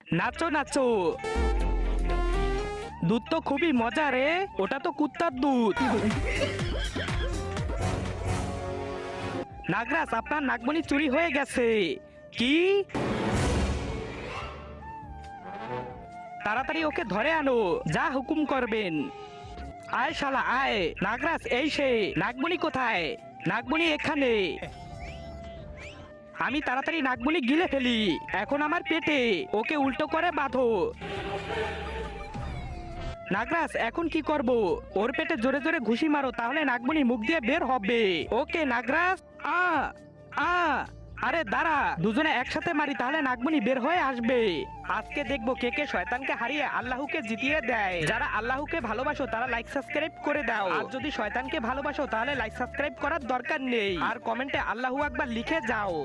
নাচো নাচো। দুধ তো খুবই মজা রে, ওটা তো কুত্তার দুধ। নাগরাজ, আপনার নাগমণি চুরি হয়ে গেছে। কি? তাড়াতাড়ি ওকে ধরে আনো, যা হুকুম করবেন। আয় শালা আয়। নাগরাজ, এই সে। নাগমণি কোথায়? নাগমণি এখানে। আমি তাড়াতাড়ি নাগমণি গিলে ফেলি, এখন আমার পেটে। ওকে উল্টো করে বাঁধো। নাগরাজ, এখন কি করব? ওর পেটে জোরে জোরে ঘুষি মারো, তাহলে নাগমণি মুখ দিয়ে বের হবে। ওকে নাগরাজ। আ আ আরে দাঁড়া, দুজনে একসাথে মারি, তাহলে নাগমণি বের হয়ে আসবে। আজকে দেখবো কে কে শয়তানকে হারিয়ে আল্লাহকে জিতিয়ে দেয়। যারা আল্লাহকে ভালোবাসো তারা লাইক সাবস্ক্রাইব করে দাও, আর যদি শয়তানকে ভালোবাসো তাহলে লাইক সাবস্ক্রাইব করার দরকার নেই, আর কমেন্টে আল্লাহু আকবার লিখে যাও।